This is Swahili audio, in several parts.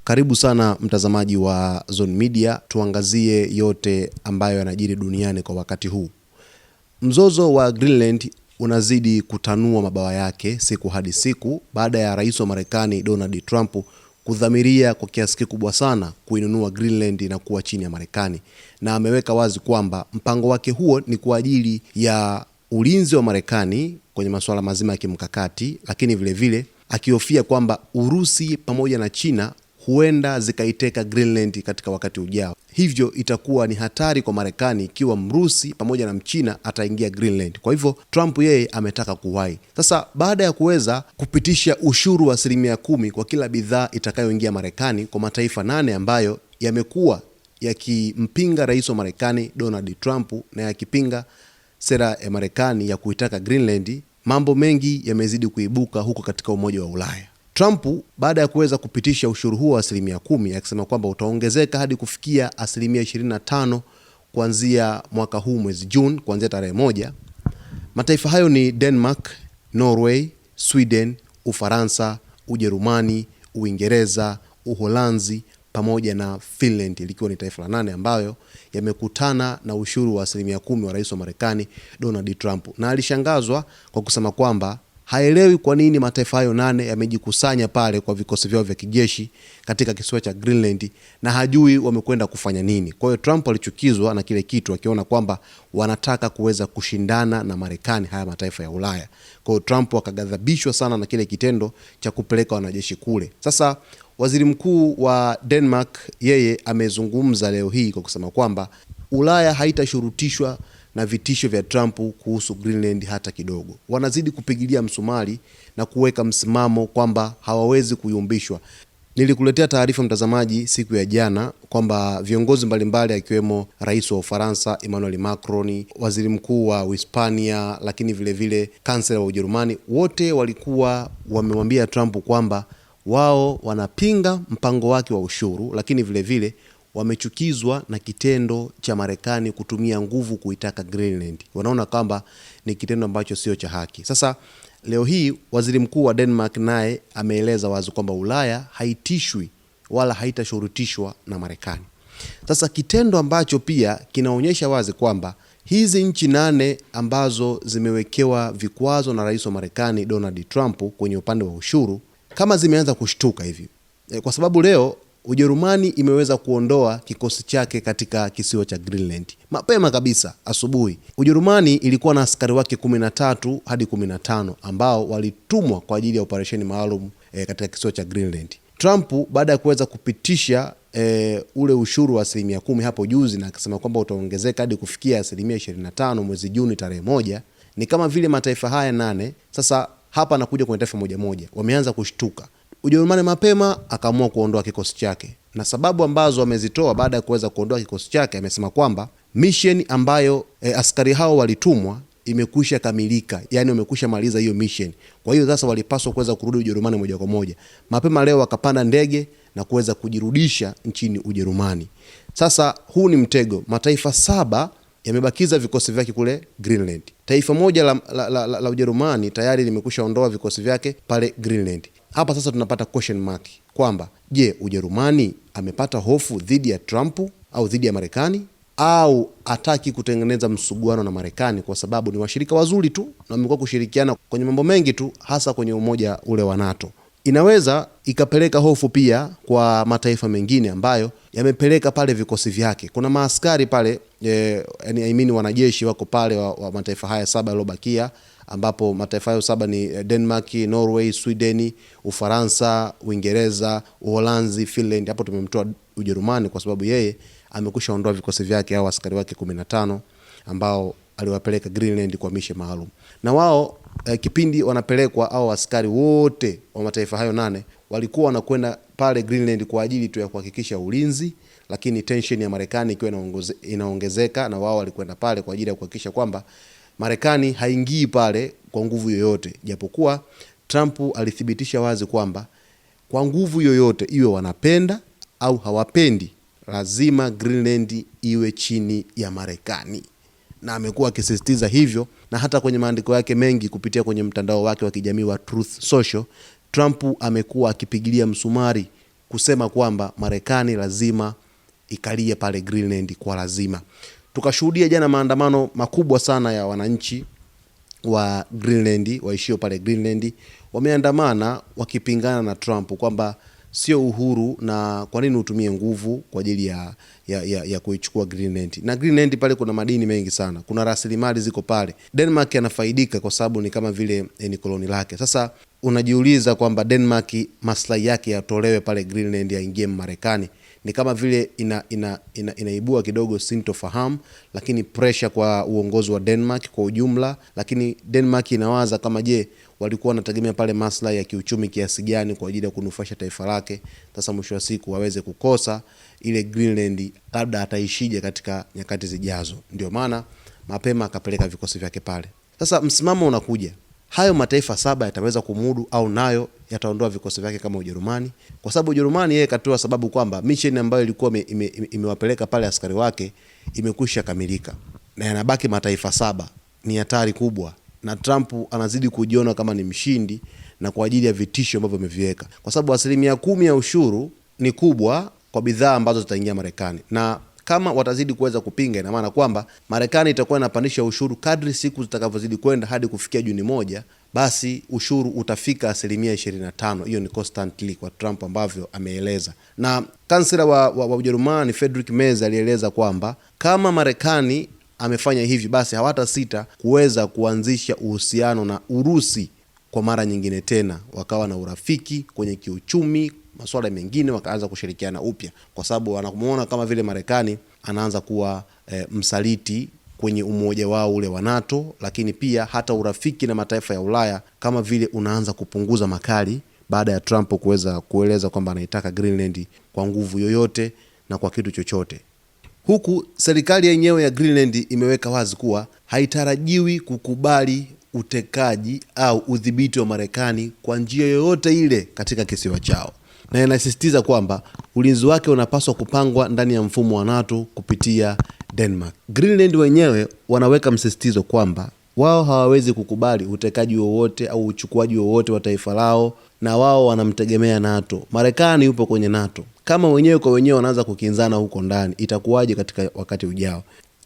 Karibu sana mtazamaji wa Zone Media, tuangazie yote ambayo yanajiri duniani kwa wakati huu. Mzozo wa Greenland unazidi kutanua mabawa yake siku hadi siku baada ya rais wa Marekani Donald Trump kudhamiria kwa kiasi kikubwa sana kuinunua Greenland na kuwa chini ya Marekani, na ameweka wazi kwamba mpango wake huo ni kwa ajili ya ulinzi wa Marekani kwenye masuala mazima ya kimkakati, lakini vile vile akihofia kwamba Urusi pamoja na China huenda zikaiteka Greenland katika wakati ujao. Hivyo itakuwa ni hatari kwa Marekani ikiwa Mrusi pamoja na Mchina ataingia Greenland. Kwa hivyo Trump yeye ametaka kuwahi. Sasa baada ya kuweza kupitisha ushuru wa 10% kwa kila bidhaa itakayoingia Marekani kwa mataifa 8 ambayo yamekuwa yakimpinga rais wa Marekani Donald Trump na yakipinga sera ya Marekani ya kuitaka Greenland, mambo mengi yamezidi kuibuka huko katika Umoja wa Ulaya. Trump baada ya kuweza kupitisha ushuru huo wa 10% akisema kwamba utaongezeka hadi kufikia 25% kuanzia mwaka huu mwezi June, kuanzia tarehe 1. Mataifa hayo ni Denmark, Norway, Sweden, Ufaransa, Ujerumani, Uingereza, Uholanzi pamoja na Finland, likiwa ni taifa la 8 ambayo yamekutana na ushuru wa 10% wa rais wa Marekani Donald Trump. Na alishangazwa kwa kusema kwamba haelewi kwa nini mataifa hayo 8 yamejikusanya pale kwa vikosi vyao vya kijeshi katika kisiwa cha Greenland na hajui wamekwenda kufanya nini. Kwa hiyo Trump alichukizwa na kile kitu, akiona kwamba wanataka kuweza kushindana na Marekani haya mataifa ya Ulaya. Kwa hiyo Trump akaghadhabishwa sana na kile kitendo cha kupeleka wanajeshi kule. Sasa waziri mkuu wa Denmark yeye amezungumza leo hii kwa kusema kwamba Ulaya haitashurutishwa na vitisho vya Trump kuhusu Greenland hata kidogo. Wanazidi kupigilia msumari na kuweka msimamo kwamba hawawezi kuyumbishwa. Nilikuletea taarifa mtazamaji siku ya jana kwamba viongozi mbalimbali akiwemo rais wa Ufaransa Emmanuel Macron, waziri mkuu wa Hispania, lakini vile vile kansela wa Ujerumani, wote walikuwa wamemwambia Trump kwamba wao wanapinga mpango wake wa ushuru, lakini vile vile wamechukizwa na kitendo cha Marekani kutumia nguvu kuitaka Greenland. Wanaona kwamba ni kitendo ambacho sio cha haki. Sasa leo hii waziri mkuu wa Denmark naye ameeleza wazi kwamba Ulaya haitishwi wala haitashurutishwa na Marekani. Sasa kitendo ambacho pia kinaonyesha wazi kwamba hizi nchi 8 ambazo zimewekewa vikwazo na rais wa Marekani Donald Trump kwenye upande wa ushuru kama zimeanza kushtuka hivi. Kwa sababu leo Ujerumani imeweza kuondoa kikosi chake katika kisiwa cha Greenland. Mapema kabisa asubuhi, Ujerumani ilikuwa na askari wake 13 hadi 15 ambao walitumwa kwa ajili ya operesheni maalum katika kisiwa cha Greenland. Trump baada ya kuweza kupitisha ule ushuru wa 10% hapo juzi na akasema kwamba utaongezeka hadi kufikia 25% mwezi Juni tarehe 1, ni kama vile mataifa haya 8 sasa hapa anakuja kwenye taifa moja wameanza kushtuka. Ujerumani mapema akaamua kuondoa kikosi chake, na sababu ambazo amezitoa baada ya kuweza kuondoa kikosi chake, amesema kwamba mission ambayo askari hao walitumwa imekwisha kamilika, yani wamekwisha maliza hiyo mission. Kwa hiyo sasa walipaswa kuweza kurudi Ujerumani moja kwa moja. Mapema leo wakapanda ndege na kuweza kujirudisha nchini Ujerumani. Sasa huu ni mtego. Mataifa 7 yamebakiza vikosi vyake kule Greenland. Taifa moja la Ujerumani tayari limekwisha ondoa vikosi vyake pale Greenland. Hapa sasa tunapata question mark kwamba je, Ujerumani amepata hofu dhidi ya Trump au dhidi ya Marekani, au ataki kutengeneza msuguano na Marekani kwa sababu ni washirika wazuri tu na wamekuwa kushirikiana kwenye mambo mengi tu, hasa kwenye umoja ule wa NATO. Inaweza ikapeleka hofu pia kwa mataifa mengine ambayo yamepeleka pale vikosi vyake. Kuna maaskari pale wanajeshi wako pale wa mataifa haya 7 yalobakia, ambapo mataifa hayo 7 ni Denmark, Norway, Sweden, Ufaransa, Uingereza, Uholanzi, Finland. Hapo tumemtoa Ujerumani kwa sababu yeye amekwisha ondoa vikosi vyake au askari wake 15 ambao aliwapeleka Greenland kwa mission maalum. Na wao kipindi wanapelekwa au askari wote wa mataifa hayo 8 walikuwa wanakwenda pale Greenland kwa ajili tu ya kuhakikisha ulinzi, lakini tension ya Marekani ikiwa inaongezeka, na wao walikwenda pale kwa ajili ya kuhakikisha kwamba Marekani haingii pale kwa nguvu yoyote, japokuwa Trump alithibitisha wazi kwamba kwa nguvu yoyote, iwe wanapenda au hawapendi, lazima Greenland iwe chini ya Marekani. Na amekuwa akisisitiza hivyo, na hata kwenye maandiko yake mengi kupitia kwenye mtandao wake wa kijamii wa Truth Social, Trump amekuwa akipigilia msumari kusema kwamba Marekani lazima ikalie pale Greenland kwa lazima. Tukashuhudia jana maandamano makubwa sana ya wananchi wa Greenland, waishio pale Greenland, wameandamana wakipingana na Trump kwamba sio uhuru na kwa nini utumie nguvu kwa ajili ya kuichukua Greenland. Na Greenland pale kuna madini mengi sana, kuna rasilimali ziko pale. Denmark anafaidika kwa sababu ni kama vile ni koloni lake. Sasa unajiuliza kwamba Denmark maslahi yake yatolewe pale Greenland yaingie Marekani, ni kama vile inaibua kidogo sintofahamu, lakini pressure kwa uongozi wa Denmark kwa ujumla. Lakini Denmark inawaza kama je, walikuwa wanategemea pale maslahi ya kiuchumi kiasi gani kwa ajili ya kunufaisha taifa lake. Sasa mwisho wa siku waweze kukosa ile Greenland, labda ataishije katika nyakati zijazo. Ndio maana mapema akapeleka vikosi vyake pale. Sasa msimamo unakuja, hayo mataifa 7 yataweza kumudu au nayo yataondoa vikosi vyake kama Ujerumani? Kwa sababu Ujerumani yeye katoa sababu kwamba mission ambayo ilikuwa imewapeleka pale askari wake imekwisha kamilika na yanabaki mataifa 7. Ni hatari kubwa, na Trump anazidi kujiona kama ni mshindi na kwa ajili ya vitisho ambavyo ameviweka, kwa sababu 10% ya ushuru ni kubwa kwa bidhaa ambazo zitaingia Marekani, na kama watazidi kuweza kupinga, ina maana kwamba Marekani itakuwa inapandisha ushuru kadri siku zitakavyozidi kwenda hadi kufikia Juni 1, basi ushuru utafika 25%. Hiyo ni constantly kwa Trump ambavyo ameeleza. Na kansela wa Ujerumani Friedrich Merz alieleza kwamba kama Marekani amefanya hivi, basi hawatasita kuweza kuanzisha uhusiano na Urusi kwa mara nyingine tena, wakawa na urafiki kwenye kiuchumi, masuala mengine wakaanza kushirikiana upya, kwa sababu wanamuona kama vile Marekani anaanza kuwa msaliti kwenye umoja wao ule wa NATO, lakini pia hata urafiki na mataifa ya Ulaya kama vile unaanza kupunguza makali baada ya Trump kuweza kueleza kwamba anaitaka Greenland kwa nguvu yoyote na kwa kitu chochote. Huku serikali yenyewe ya Greenland imeweka wazi kuwa haitarajiwi kukubali utekaji au udhibiti wa Marekani kwa njia yoyote ile katika kisiwa chao, na inasisitiza kwamba ulinzi wake unapaswa kupangwa ndani ya mfumo wa NATO kupitia Denmark. Greenland wenyewe wanaweka msisitizo kwamba wao hawawezi kukubali utekaji wowote au uchukuaji wowote wa taifa lao, na wao wanamtegemea NATO. Marekani yupo kwenye NATO. Kama wenyewe kwa wenyewe wanaanza kukinzana huko ndani, itakuwaje katika wakati ujao?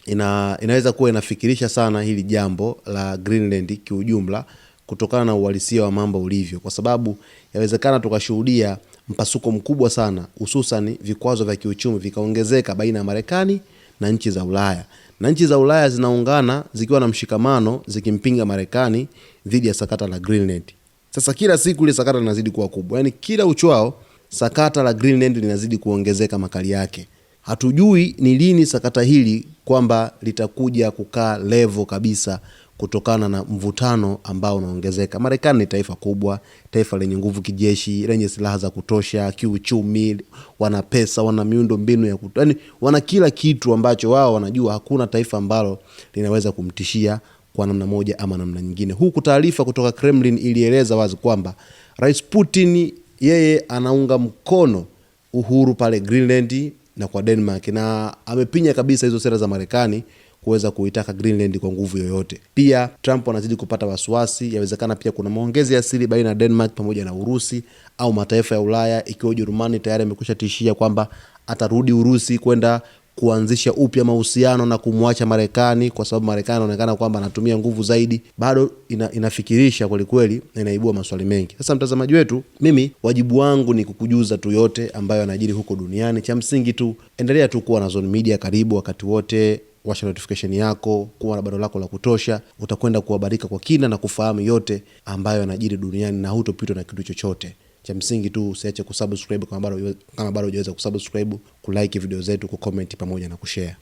Inaweza kuwa inafikirisha sana hili jambo la Greenland kiujumla, kutokana na uhalisia wa mambo ulivyo, kwa sababu yawezekana tukashuhudia mpasuko mkubwa sana, hususan vikwazo vya kiuchumi vikaongezeka baina ya Marekani na nchi za Ulaya, na nchi za Ulaya zinaungana zikiwa na mshikamano zikimpinga Marekani dhidi ya sakata la Greenland. Sasa kila siku ile sakata linazidi kuwa kubwa, yani kila uchwao sakata la Greenland linazidi kuongezeka makali yake. Hatujui ni lini sakata hili kwamba litakuja kukaa level kabisa, kutokana na mvutano ambao unaongezeka. Marekani ni taifa kubwa, taifa lenye nguvu kijeshi, lenye silaha za kutosha, kiuchumi, wana pesa, wana miundo mbinu ya yani wana kila kitu ambacho wao wanajua hakuna taifa ambalo linaweza kumtishia kwa namna moja ama namna nyingine. Huku taarifa kutoka Kremlin ilieleza wazi kwamba Rais Putin yeye anaunga mkono uhuru pale Greenland na kwa Denmark, na amepinya kabisa hizo sera za Marekani kuweza kuitaka Greenland kwa nguvu yoyote. Pia Trump anazidi kupata wasiwasi, yawezekana pia kuna maongezi ya siri baina ya Denmark pamoja na Urusi au mataifa ya Ulaya, ikiwa Ujerumani tayari amekwisha tishia kwamba atarudi Urusi kwenda kuanzisha upya mahusiano na kumwacha Marekani, kwa sababu Marekani inaonekana kwamba anatumia nguvu zaidi. Bado inafikirisha kweli kweli na inaibua maswali mengi. Sasa mtazamaji wetu, mimi wajibu wangu ni kukujuza tu yote ambayo yanajiri huko duniani. Cha msingi tu endelea tu kuwa na Zone Media karibu wakati wote, washa notification yako, kuwa na bado lako la kutosha, utakwenda kuhabarika kwa kina na kufahamu yote ambayo yanajiri duniani na hutopitwa na kitu chochote. Cha msingi tu usiache kusubscribe kama bado hujaweza kusubscribe, kulike video zetu, kucomment pamoja na kushare.